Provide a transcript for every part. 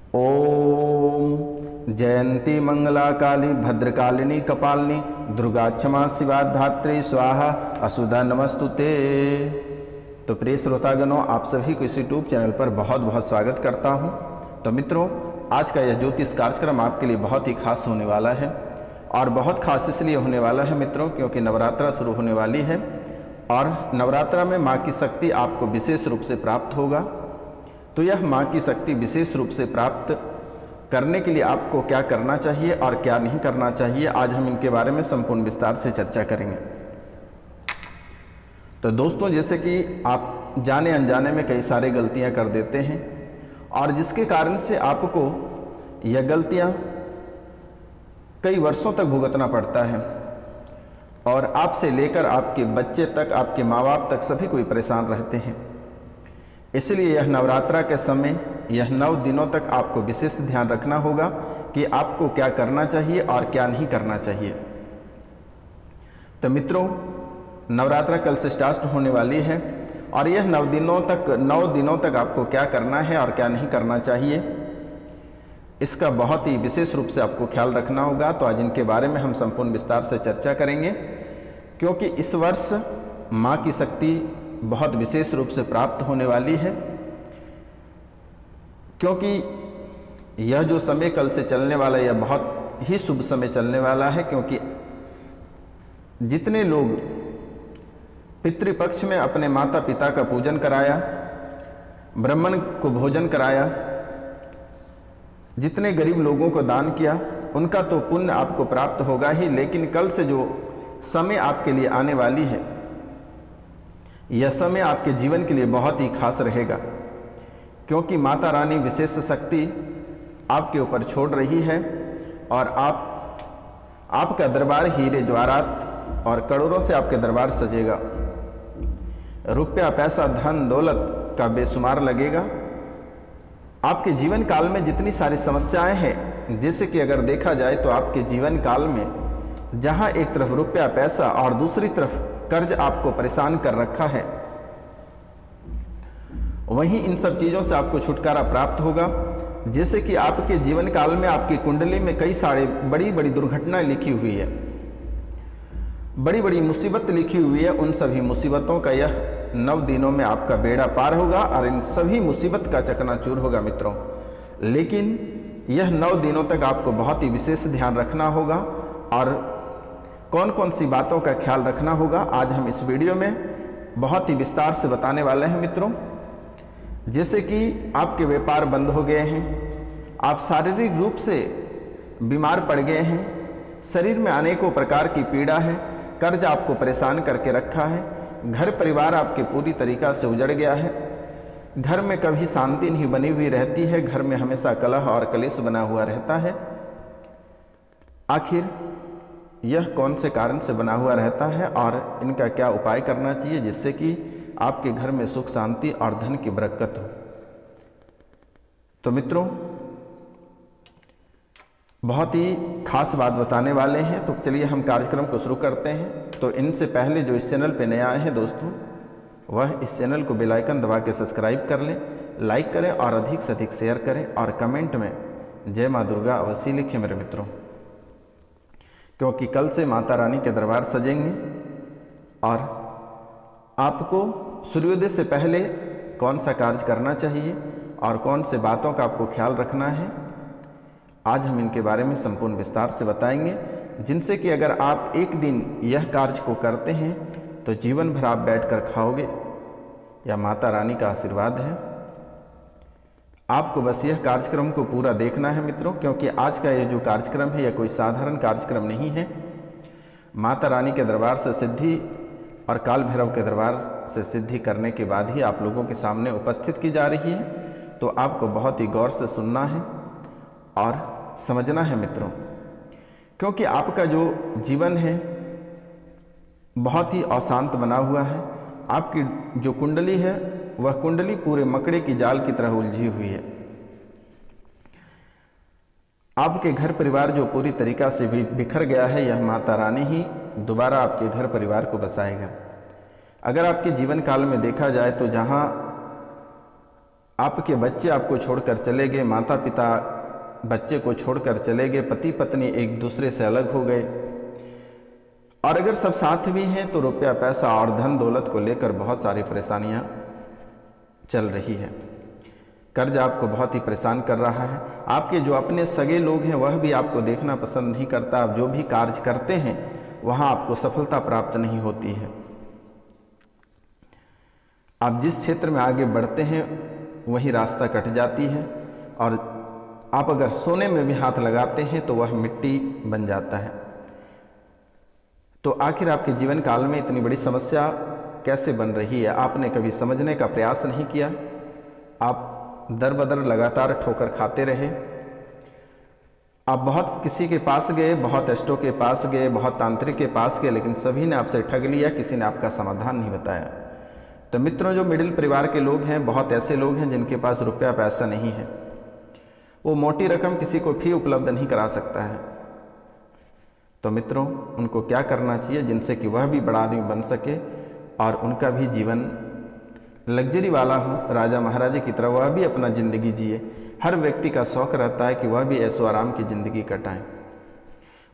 ओम जयंती मंगला काली भद्रकालिनी कपालिनी दुर्गा क्षमा शिवा धात्री स्वाहा असुधा नमस्तुते। तो प्रिय श्रोतागणों, आप सभी को इस यूट्यूब चैनल पर बहुत बहुत स्वागत करता हूं। तो मित्रों, आज का यह ज्योतिष कार्यक्रम आपके लिए बहुत ही खास होने वाला है और बहुत खास इसलिए होने वाला है मित्रों क्योंकि नवरात्रा शुरू होने वाली है और नवरात्रा में माँ की शक्ति आपको विशेष रूप से प्राप्त होगा। तो यह माँ की शक्ति विशेष रूप से प्राप्त करने के लिए आपको क्या करना चाहिए और क्या नहीं करना चाहिए, आज हम इनके बारे में संपूर्ण विस्तार से चर्चा करेंगे। तो दोस्तों, जैसे कि आप जाने अनजाने में कई सारे गलतियां कर देते हैं और जिसके कारण से आपको यह गलतियां कई वर्षों तक भुगतना पड़ता है और आपसे लेकर आपके बच्चे तक, आपके माँ बाप तक सभी कोई परेशान रहते हैं। इसलिए यह नवरात्रा के समय, यह 9 दिनों तक आपको विशेष ध्यान रखना होगा कि आपको क्या करना चाहिए और क्या नहीं करना चाहिए। तो मित्रों, नवरात्रा कल से स्टार्ट होने वाली है और यह 9 दिनों तक आपको क्या करना है और क्या नहीं करना चाहिए, इसका बहुत ही विशेष रूप से आपको ख्याल रखना होगा। तो आज इनके बारे में हम संपूर्ण विस्तार से चर्चा करेंगे क्योंकि इस वर्ष माँ की शक्ति बहुत विशेष रूप से प्राप्त होने वाली है। क्योंकि यह जो समय कल से चलने वाला है, यह बहुत ही शुभ समय चलने वाला है क्योंकि जितने लोग पितृपक्ष में अपने माता पिता का पूजन कराया, ब्राह्मण को भोजन कराया, जितने गरीब लोगों को दान किया, उनका तो पुण्य आपको प्राप्त होगा ही, लेकिन कल से जो समय आपके लिए आने वाली है, यह समय आपके जीवन के लिए बहुत ही खास रहेगा क्योंकि माता रानी विशेष शक्ति आपके ऊपर छोड़ रही है और आपका दरबार हीरे जवाहरात और करोड़ों से आपके दरबार सजेगा। रुपया, पैसा, धन दौलत का बेशुमार लगेगा। आपके जीवन काल में जितनी सारी समस्याएं हैं, जैसे कि अगर देखा जाए तो आपके जीवन काल में जहां एक तरफ रुपया पैसा और दूसरी तरफ कर्ज आपको परेशान कर रखा है, वहीं इन सब चीज़ों से आपको छुटकारा प्राप्त होगा। जैसे कि आपके जीवन काल में आपकी कुंडली में कई सारे बड़ी बड़ी दुर्घटनाएं लिखी हुई है, बड़ी बड़ी मुसीबत लिखी हुई है, उन सभी मुसीबतों का यह 9 दिनों में आपका बेड़ा पार होगा और इन सभी मुसीबत का चकनाचूर होगा मित्रों। लेकिन यह 9 दिनों तक आपको बहुत ही विशेष ध्यान रखना होगा और कौन कौन सी बातों का ख्याल रखना होगा, आज हम इस वीडियो में बहुत ही विस्तार से बताने वाले हैं मित्रों। जैसे कि आपके व्यापार बंद हो गए हैं, आप शारीरिक रूप से बीमार पड़ गए हैं, शरीर में अनेकों प्रकार की पीड़ा है, कर्ज आपको परेशान करके रखा है, घर परिवार आपके पूरी तरीक़ा से उजड़ गया है, घर में कभी शांति नहीं बनी हुई रहती है, घर में हमेशा कलह और कलेश बना हुआ रहता है। आखिर यह कौन से कारण से बना हुआ रहता है और इनका क्या उपाय करना चाहिए जिससे कि आपके घर में सुख शांति और धन की बरकत हो। तो मित्रों, बहुत ही खास बात बताने वाले हैं, तो चलिए हम कार्यक्रम को शुरू करते हैं। तो इनसे पहले जो इस चैनल पे नए आए हैं दोस्तों, वह इस चैनल को बेल आइकन दबा के सब्सक्राइब कर लें, लाइक करें और अधिक से अधिक शेयर करें और कमेंट में जय माँ दुर्गा अवश्य लिखें मेरे मित्रों, क्योंकि कल से माता रानी के दरबार सजेंगे और आपको सूर्योदय से पहले कौन सा कार्य करना चाहिए और कौन से बातों का आपको ख्याल रखना है, आज हम इनके बारे में संपूर्ण विस्तार से बताएंगे, जिनसे कि अगर आप एक दिन यह कार्य को करते हैं तो जीवन भर आप बैठकर खाओगे। यह माता रानी का आशीर्वाद है। आपको बस यह कार्यक्रम को पूरा देखना है मित्रों, क्योंकि आज का यह जो कार्यक्रम है यह कोई साधारण कार्यक्रम नहीं है। माता रानी के दरबार से सिद्धि और काल भैरव के दरबार से सिद्धि करने के बाद ही आप लोगों के सामने उपस्थित की जा रही है। तो आपको बहुत ही गौर से सुनना है और समझना है मित्रों, क्योंकि आपका जो जीवन है बहुत ही अशांत बना हुआ है। आपकी जो कुंडली है वह कुंडली पूरे मकड़े की जाल की तरह उलझी हुई है। आपके घर परिवार जो पूरी तरीक़ा से भी बिखर गया है, यह माता रानी ही दोबारा आपके घर परिवार को बसाएगा। अगर आपके जीवन काल में देखा जाए तो जहाँ आपके बच्चे आपको छोड़कर चले गए, माता पिता बच्चे को छोड़कर चले गए, पति पत्नी एक दूसरे से अलग हो गए, और अगर सब साथ भी हैं तो रुपया पैसा और धन दौलत को लेकर बहुत सारी परेशानियां चल रही है। कर्ज आपको बहुत ही परेशान कर रहा है। आपके जो अपने सगे लोग हैं वह भी आपको देखना पसंद नहीं करता। आप जो भी कार्य करते हैं वहां आपको सफलता प्राप्त नहीं होती है। आप जिस क्षेत्र में आगे बढ़ते हैं वही रास्ता कट जाती है, और आप अगर सोने में भी हाथ लगाते हैं तो वह मिट्टी बन जाता है। तो आखिर आपके जीवन काल में इतनी बड़ी समस्या कैसे बन रही है, आपने कभी समझने का प्रयास नहीं किया। आप दर बदर लगातार ठोकर खाते रहे। आप बहुत किसी के पास गए, बहुत अष्टों के पास गए, बहुत तांत्रिक के पास गए, लेकिन सभी ने आपसे ठग लिया, किसी ने आपका समाधान नहीं बताया। तो मित्रों, जो मिडिल परिवार के लोग हैं, बहुत ऐसे लोग हैं जिनके पास रुपया पैसा नहीं है। वो मोटी रकम किसी को भी उपलब्ध नहीं करा सकता है। तो मित्रों, उनको क्या करना चाहिए जिनसे कि वह भी बड़ा आदमी बन सके और उनका भी जीवन लग्जरी वाला हो, राजा महाराजा की तरह वह भी अपना ज़िंदगी जिए। हर व्यक्ति का शौक़ रहता है कि वह भी ऐशो आराम की ज़िंदगी कटाएं,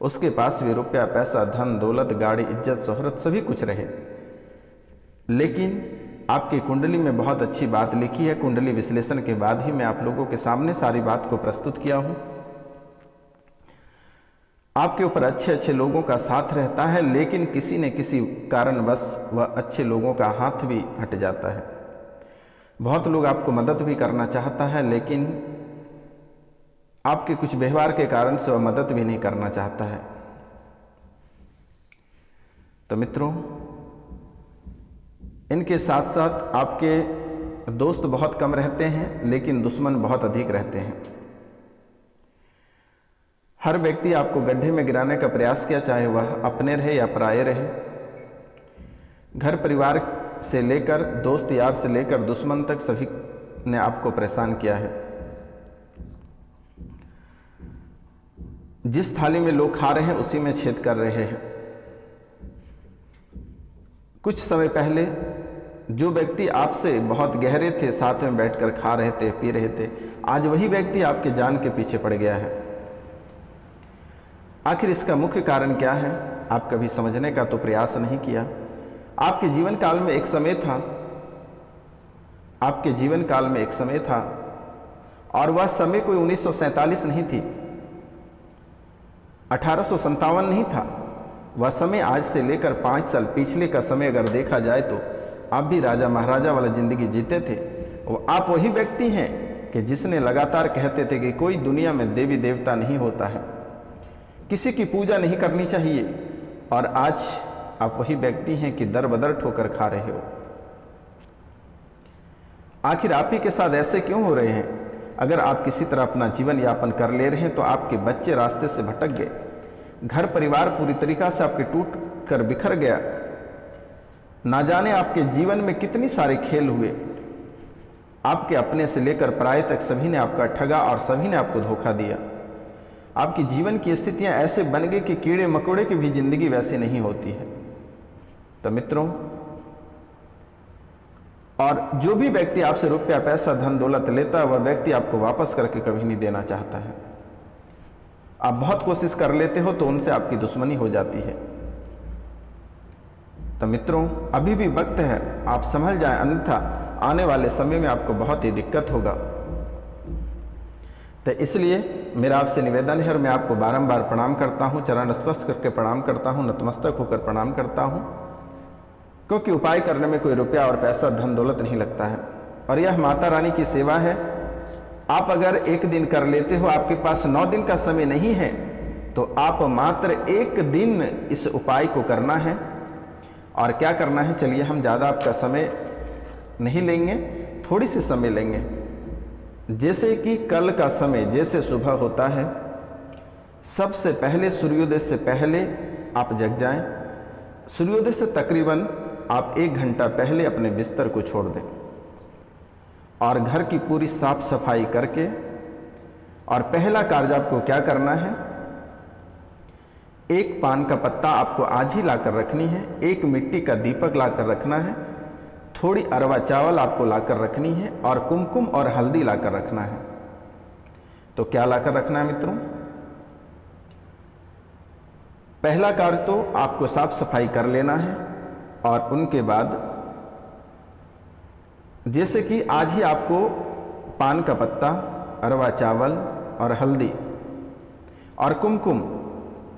उसके पास भी रुपया पैसा धन दौलत गाड़ी इज्जत शोहरत सभी कुछ रहे। लेकिन आपकी कुंडली में बहुत अच्छी बात लिखी है। कुंडली विश्लेषण के बाद ही मैं आप लोगों के सामने सारी बात को प्रस्तुत किया हूँ। आपके ऊपर अच्छे अच्छे लोगों का साथ रहता है, लेकिन किसी न किसी कारणवश वह अच्छे लोगों का हाथ भी हट जाता है। बहुत लोग आपको मदद भी करना चाहता है, लेकिन आपके कुछ व्यवहार के कारण से वह मदद भी नहीं करना चाहता है। तो मित्रों, इनके साथ साथ आपके दोस्त बहुत कम रहते हैं, लेकिन दुश्मन बहुत अधिक रहते हैं। हर व्यक्ति आपको गड्ढे में गिराने का प्रयास किया, चाहे वह अपने रहे या पराये रहे। घर परिवार से लेकर दोस्त यार से लेकर दुश्मन तक सभी ने आपको परेशान किया है। जिस थाली में लोग खा रहे हैं उसी में छेद कर रहे हैं। कुछ समय पहले जो व्यक्ति आपसे बहुत गहरे थे, साथ में बैठकर खा रहे थे, पी रहे थे, आज वही व्यक्ति आपके जान के पीछे पड़ गया है। आखिर इसका मुख्य कारण क्या है, आप कभी समझने का तो प्रयास नहीं किया। आपके जीवन काल में एक समय था, आपके जीवन काल में एक समय था, और वह समय कोई 1947 नहीं थी, 1857 नहीं था। वह समय आज से लेकर 5 साल पिछले का समय अगर देखा जाए तो आप भी राजा महाराजा वाला ज़िंदगी जीते थे। वो आप वही व्यक्ति हैं कि जिसने लगातार कहते थे कि कोई दुनिया में देवी देवता नहीं होता है, किसी की पूजा नहीं करनी चाहिए, और आज आप वही व्यक्ति हैं कि दर बदर ठोकर खा रहे हो। आखिर आप ही के साथ ऐसे क्यों हो रहे हैं? अगर आप किसी तरह अपना जीवन यापन कर ले रहे हैं तो आपके बच्चे रास्ते से भटक गए, घर परिवार पूरी तरीक़ा से आपके टूट कर बिखर गया। ना जाने आपके जीवन में कितनी सारे खेल हुए। आपके अपने से लेकर पराये तक सभी ने आपका ठगा और सभी ने आपको धोखा दिया। आपकी जीवन की स्थितियां ऐसे बन गई कि कीड़े मकोड़े की भी जिंदगी वैसी नहीं होती है। तो मित्रों, और जो भी व्यक्ति आपसे रुपया पैसा धन दौलत लेता है वह व्यक्ति आपको वापस करके कभी नहीं देना चाहता है। आप बहुत कोशिश कर लेते हो तो उनसे आपकी दुश्मनी हो जाती है। तो मित्रों, अभी भी वक्त है, आप संभल जाएं, अन्यथा आने वाले समय में आपको बहुत ही दिक्कत होगा। तो इसलिए मेरा आपसे निवेदन है, और मैं आपको बारंबार प्रणाम करता हूं, चरण स्पर्श करके प्रणाम करता हूं, नतमस्तक होकर प्रणाम करता हूं, क्योंकि उपाय करने में कोई रुपया और पैसा धन दौलत नहीं लगता है, और यह माता रानी की सेवा है। आप अगर एक दिन कर लेते हो, आपके पास 9 दिन का समय नहीं है, तो आप मात्र 1 दिन इस उपाय को करना है। और क्या करना है, चलिए हम ज़्यादा आपका समय नहीं लेंगे, थोड़ी सी समय लेंगे। जैसे कि कल का समय जैसे सुबह होता है, सबसे पहले सूर्योदय से पहले आप जग जाएं। सूर्योदय से तकरीबन आप 1 घंटा पहले अपने बिस्तर को छोड़ दें, और घर की पूरी साफ सफाई करके, और पहला कार्य आपको क्या करना है, 1 पान का पत्ता आपको आज ही लाकर रखनी है, 1 मिट्टी का दीपक लाकर रखना है, थोड़ी अरवा चावल आपको लाकर रखनी है और कुमकुम और हल्दी लाकर रखना है। तो क्या लाकर रखना है मित्रों? पहला कार्य तो आपको साफ सफाई कर लेना है और उनके बाद जैसे कि आज ही आपको पान का पत्ता, अरवा चावल और हल्दी और कुमकुम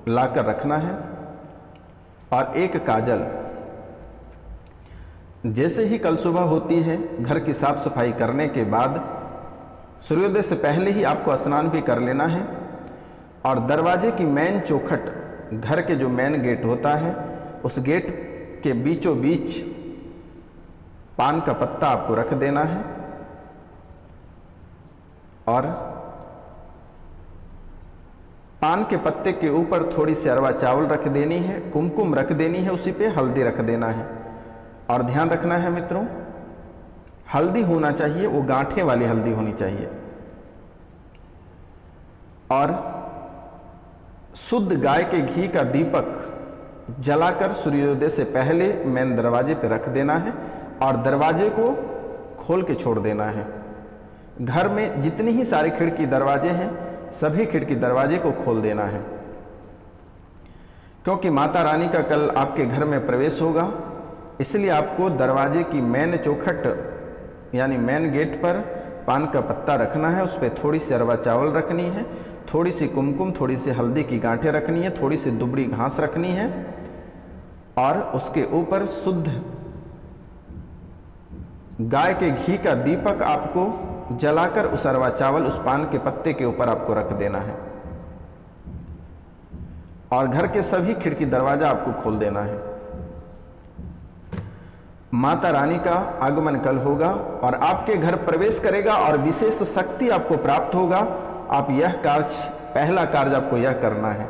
लाकर रखना है और एक काजल। जैसे ही कल सुबह होती है, घर की साफ सफाई करने के बाद सूर्योदय से पहले ही आपको स्नान भी कर लेना है और दरवाजे की मेन चौखट, घर के जो मेन गेट होता है, उस गेट के बीचों बीच पान का पत्ता आपको रख देना है और पान के पत्ते के ऊपर थोड़ी सी अरवा चावल रख देनी है, कुमकुम रख देनी है, उसी पे हल्दी रख देना है। और ध्यान रखना है मित्रों, हल्दी होना चाहिए वो गांठे वाली हल्दी होनी चाहिए और शुद्ध गाय के घी का दीपक जलाकर सूर्योदय से पहले मेन दरवाजे पे रख देना है और दरवाजे को खोल के छोड़ देना है। घर में जितनी ही सारे खिड़की दरवाजे हैं, सभी खिड़की दरवाजे को खोल देना है, क्योंकि माता रानी का कल आपके घर में प्रवेश होगा। इसलिए आपको दरवाजे की मेन चौखट यानी मेन गेट पर पान का पत्ता रखना है, उस पर थोड़ी सी अरवा चावल रखनी है, थोड़ी सी कुमकुम, थोड़ी सी हल्दी की गांठें रखनी है, थोड़ी सी दुबड़ी घास रखनी है और उसके ऊपर शुद्ध गाय के घी का दीपक आपको जलाकर उस अरवा चावल उस पान के पत्ते के ऊपर आपको रख देना है और घर के सभी खिड़की दरवाजा आपको खोल देना है। माता रानी का आगमन कल होगा और आपके घर प्रवेश करेगा और विशेष शक्ति आपको प्राप्त होगा। आप यह कार्य, पहला कार्य आपको यह करना है।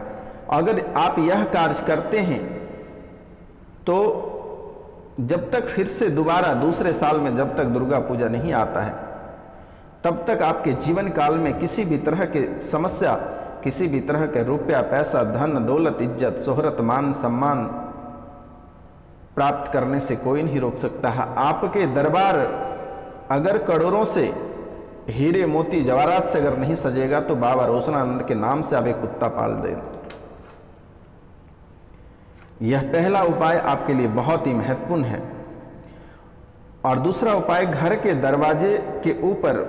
अगर आप यह कार्य करते हैं तो जब तक फिर से दोबारा दूसरे साल में जब तक दुर्गा पूजा नहीं आता है, तब तक आपके जीवन काल में किसी भी तरह के समस्या, किसी भी तरह के रुपया, पैसा, धन, दौलत, इज्जत, शोहरत, मान, सम्मान प्राप्त करने से कोई नहीं रोक सकता है। आपके दरबार अगर करोड़ों से हीरे मोती जवाहरात से अगर नहीं सजेगा तो बाबा रोशनानंद के नाम से आप एक कुत्ता पाल दें। यह पहला उपाय आपके लिए बहुत ही महत्वपूर्ण है। और दूसरा उपाय, घर के दरवाजे के ऊपर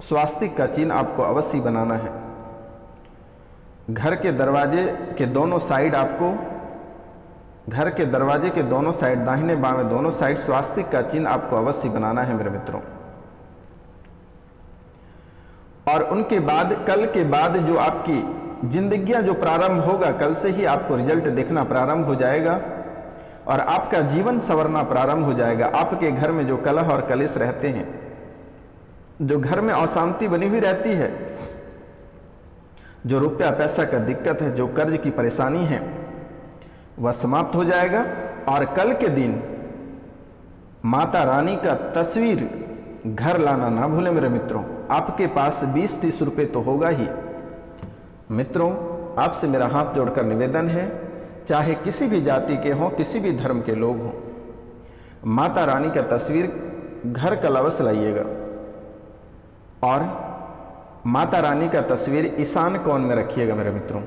स्वास्तिक का चिन्ह आपको अवश्य बनाना है। घर के दरवाजे के दोनों साइड आपको, घर के दरवाजे के दोनों साइड, दाहिने बाएं दोनों साइड स्वास्तिक का चिन्ह आपको अवश्य बनाना है मेरे मित्रों। और उनके बाद, कल के बाद जो आपकी जिंदगियां जो प्रारंभ होगा, कल से ही आपको रिजल्ट दिखना प्रारंभ हो जाएगा और आपका जीवन संवरना प्रारंभ हो जाएगा। आपके घर में जो कलह और कलेश रहते हैं, जो घर में अशांति बनी हुई रहती है, जो रुपया पैसा का दिक्कत है, जो कर्ज की परेशानी है, वह समाप्त हो जाएगा। और कल के दिन माता रानी का तस्वीर घर लाना ना भूलें मेरे मित्रों। आपके पास 20-30 रुपये तो होगा ही। मित्रों, आपसे मेरा हाथ जोड़कर निवेदन है, चाहे किसी भी जाति के हों, किसी भी धर्म के लोग हों, माता रानी का तस्वीर घर कल अवश्य लाइएगा और माता रानी का तस्वीर ईशान कोण में रखिएगा मेरे मित्रों।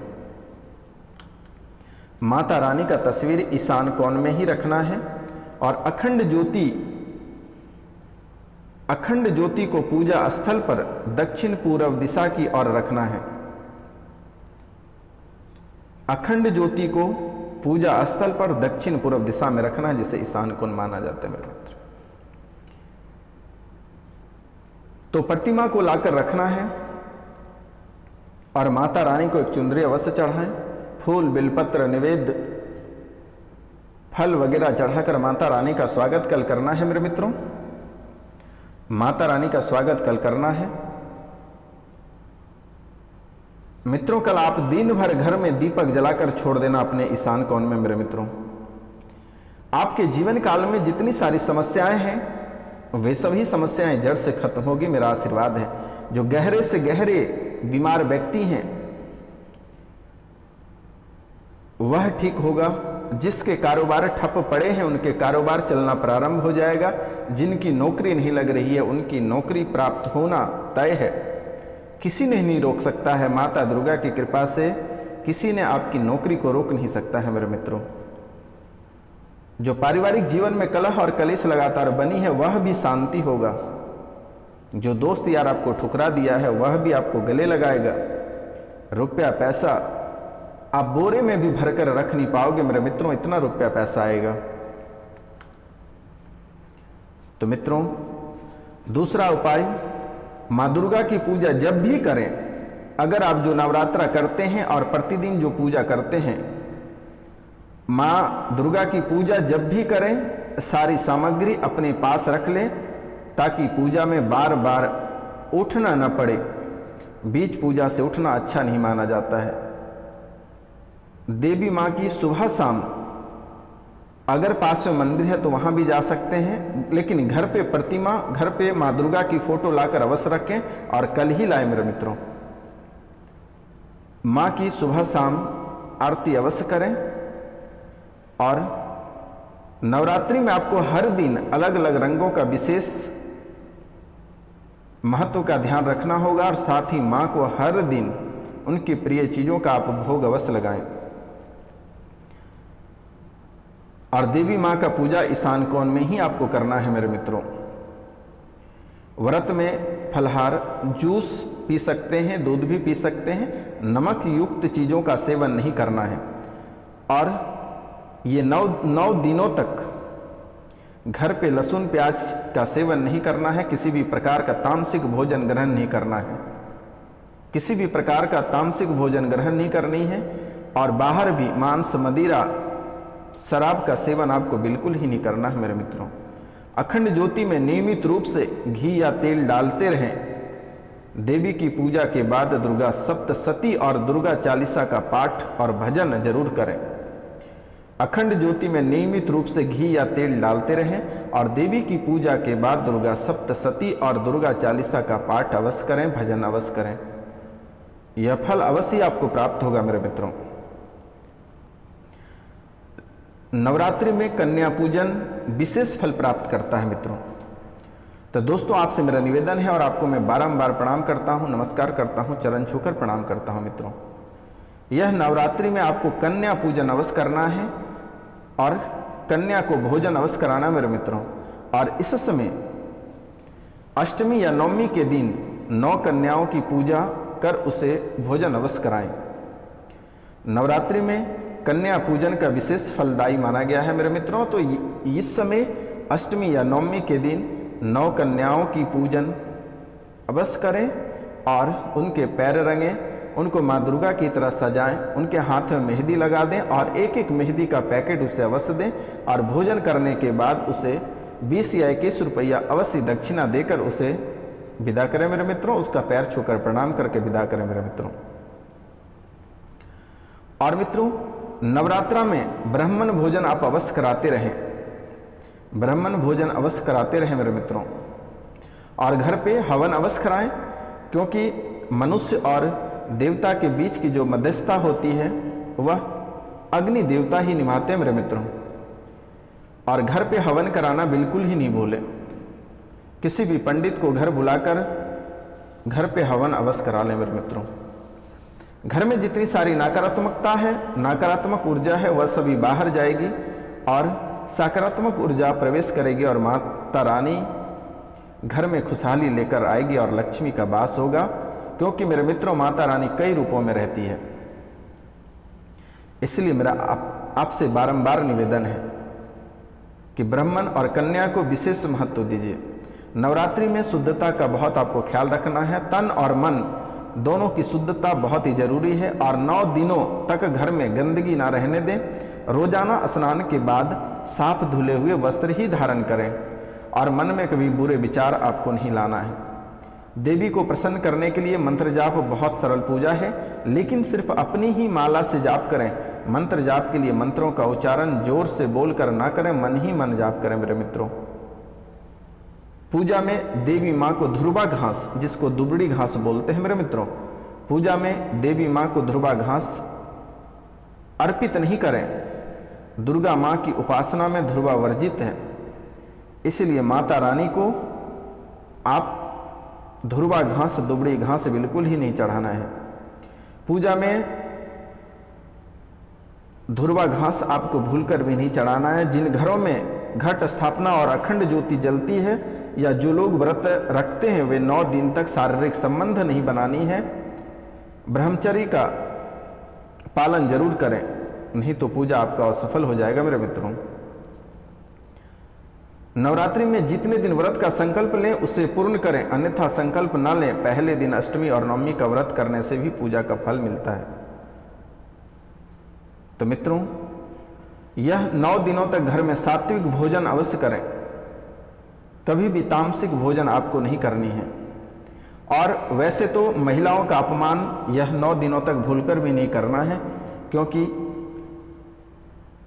माता रानी का तस्वीर ईशान कोण में ही रखना है और अखंड ज्योति को पूजा स्थल पर दक्षिण पूर्व दिशा की ओर रखना है। अखंड ज्योति को पूजा स्थल पर दक्षिण पूर्व दिशा में रखना है, जिसे ईशान कोण माना जाता है मेरे मित्र। तो प्रतिमा को लाकर रखना है और माता रानी को एक चुंदरी अवश्य चढ़ाएं। फूल, बिलपत्र, निवेद्य, फल वगैरह चढ़ाकर माता रानी का स्वागत कल करना है मेरे मित्रों। माता रानी का स्वागत कल करना है मित्रों। कल आप दिन भर घर में दीपक जलाकर छोड़ देना अपने ईशान कोण में मेरे मित्रों। आपके जीवन काल में जितनी सारी समस्याएं हैं, वे सभी समस्याएं जड़ से खत्म होगी, मेरा आशीर्वाद है। जो गहरे से गहरे बीमार व्यक्ति हैं वह ठीक होगा, जिसके कारोबार ठप पड़े हैं उनके कारोबार चलना प्रारंभ हो जाएगा। जिनकी नौकरी नहीं लग रही है उनकी नौकरी प्राप्त होना तय है। किसी ने नहीं रोक सकता है, माता दुर्गा की कृपा से किसी ने आपकी नौकरी को रोक नहीं सकता है मेरे मित्रों। जो पारिवारिक जीवन में कलह और कलेश लगातार बनी है वह भी शांति होगा। जो दोस्त यार आपको ठुकरा दिया है वह भी आपको गले लगाएगा। रुपया पैसा आप बोरे में भी भरकर रख नहीं पाओगे मेरे मित्रों, इतना रुपया पैसा आएगा। तो मित्रों, दूसरा उपाय, माँ दुर्गा की पूजा जब भी करें, अगर आप जो नवरात्रा करते हैं और प्रतिदिन जो पूजा करते हैं, माँ दुर्गा की पूजा जब भी करें सारी सामग्री अपने पास रख लें ताकि पूजा में बार बार उठना न पड़े। बीच पूजा से उठना अच्छा नहीं माना जाता है। देवी माँ की सुबह शाम अगर पास में मंदिर है तो वहाँ भी जा सकते हैं, लेकिन घर पे प्रतिमा, घर पे माँ दुर्गा की फोटो लाकर अवश्य रखें और कल ही लाएं मेरे मित्रों। माँ की सुबह शाम आरती अवश्य करें। और नवरात्रि में आपको हर दिन अलग अलग रंगों का विशेष महत्व का ध्यान रखना होगा और साथ ही माँ को हर दिन उनकी प्रिय चीज़ों का आप भोग अवश्य लगाएं। और देवी माँ का पूजा ईशान कोण में ही आपको करना है मेरे मित्रों। व्रत में फलहार, जूस पी सकते हैं, दूध भी पी सकते हैं, नमक युक्त चीज़ों का सेवन नहीं करना है। और ये 9 दिनों तक घर पे लहसुन प्याज का सेवन नहीं करना है। किसी भी प्रकार का तामसिक भोजन ग्रहण नहीं करना है। किसी भी प्रकार का तामसिक भोजन ग्रहण नहीं करनी है। और बाहर भी मांस, मदिरा, शराब का सेवन आपको बिल्कुल ही नहीं करना है मेरे मित्रों। अखंड ज्योति में नियमित रूप से घी या तेल डालते रहें। देवी की पूजा के बाद दुर्गा सप्तशती और दुर्गा चालीसा का पाठ और भजन जरूर करें। अखंड ज्योति में नियमित रूप से घी या तेल डालते रहें और देवी की पूजा के बाद दुर्गा सप्तशती और दुर्गा चालीसा का पाठ अवश्य करें, भजन अवश्य करें। यह फल अवश्य आपको प्राप्त होगा मेरे मित्रों। नवरात्रि में कन्या पूजन विशेष फल प्राप्त करता है मित्रों। तो दोस्तों, आपसे मेरा निवेदन है और आपको मैं बारंबार प्रणाम करता हूं, नमस्कार करता हूं, चरण छूकर प्रणाम करता हूं मित्रों। यह नवरात्रि में आपको कन्या पूजन अवश्य करना है और कन्या को भोजन अवश्य कराना मेरे मित्रों। और इस समय अष्टमी या नवमी के दिन 9 कन्याओं की पूजा कर उसे भोजन अवश्य कराएं। नवरात्रि में कन्या पूजन का विशेष फलदायी माना गया है मेरे मित्रों। तो इस समय अष्टमी या नवमी के दिन 9 कन्याओं की पूजन अवश्य करें और उनके पैर रंगें, उनको माँ दुर्गा की तरह सजाएं, उनके हाथ में मेहंदी लगा दें और एक एक मेहंदी का पैकेट उसे अवश्य दें। और भोजन करने के बाद उसे 20 या 21 रुपया अवश्य दक्षिणा देकर उसे विदा करें मेरे मित्रों। उसका पैर छूकर प्रणाम करके विदा करें मेरे मित्रों। और मित्रों, नवरात्रा में ब्राह्मण भोजन आप अवश्य कराते रहें, ब्राह्मण भोजन अवश्य कराते रहें मेरे मित्रों। और घर पे हवन अवश्य कराएं, क्योंकि मनुष्य और देवता के बीच की जो मध्यस्थता होती है वह अग्नि देवता ही निभाते हैं मेरे मित्रों। और घर पे हवन कराना बिल्कुल ही नहीं भूलें। किसी भी पंडित को घर बुलाकर घर पे हवन अवश्य करा लें मेरे मित्रों। घर में जितनी सारी नकारात्मकता है, नकारात्मक ऊर्जा है, वह सभी बाहर जाएगी और सकारात्मक ऊर्जा प्रवेश करेगी और माता रानी घर में खुशहाली लेकर आएगी और लक्ष्मी का वास होगा। क्योंकि मेरे मित्रों, माता रानी कई रूपों में रहती है। इसलिए मेरा आपसे बारंबार निवेदन है कि ब्राह्मण और कन्या को विशेष महत्व दीजिए। नवरात्रि में शुद्धता का बहुत आपको ख्याल रखना है। तन और मन दोनों की शुद्धता बहुत ही जरूरी है। और 9 दिनों तक घर में गंदगी ना रहने दें। रोजाना स्नान के बाद साफ धुले हुए वस्त्र ही धारण करें और मन में कभी बुरे विचार आपको नहीं लाना है। देवी को प्रसन्न करने के लिए मंत्र जाप बहुत सरल पूजा है, लेकिन सिर्फ अपनी ही माला से जाप करें। मंत्र जाप के लिए मंत्रों का उच्चारण जोर से बोलकर ना करें, मन ही मन जाप करें मेरे मित्रों। पूजा में देवी माँ को ध्रुवा घास, जिसको दुबड़ी घास बोलते हैं मेरे मित्रों, पूजा में देवी माँ को ध्रुवा घास अर्पित नहीं करें। दुर्गा माँ की उपासना में ध्रुवा वर्जित है, इसलिए माता रानी को आप ध्रुवा घास, दुबड़ी घास बिल्कुल ही नहीं चढ़ाना है। पूजा में ध्रुवा घास आपको भूलकर भी नहीं चढ़ाना है। जिन घरों में घट स्थापना और अखंड ज्योति जलती है या जो लोग व्रत रखते हैं वे 9 दिन तक शारीरिक संबंध नहीं बनानी है। ब्रह्मचर्य का पालन जरूर करें, नहीं तो पूजा आपका असफल हो जाएगा मेरे मित्रों। नवरात्रि में जितने दिन व्रत का संकल्प लें उसे पूर्ण करें, अन्यथा संकल्प न लें। पहले दिन अष्टमी और नवमी का व्रत करने से भी पूजा का फल मिलता है। तो मित्रों, यह 9 दिनों तक घर में सात्विक भोजन अवश्य करें, कभी भी तामसिक भोजन आपको नहीं करनी है। और वैसे तो महिलाओं का अपमान यह 9 दिनों तक भूलकर भी नहीं करना है, क्योंकि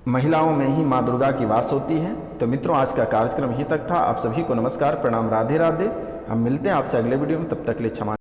महिलाओं में ही माँ दुर्गा की वास होती है। तो मित्रों, आज का कार्यक्रम यहीं तक था। आप सभी को नमस्कार, प्रणाम, राधे राधे। हम मिलते हैं आपसे अगले वीडियो में, तब तक के लिए क्षमा।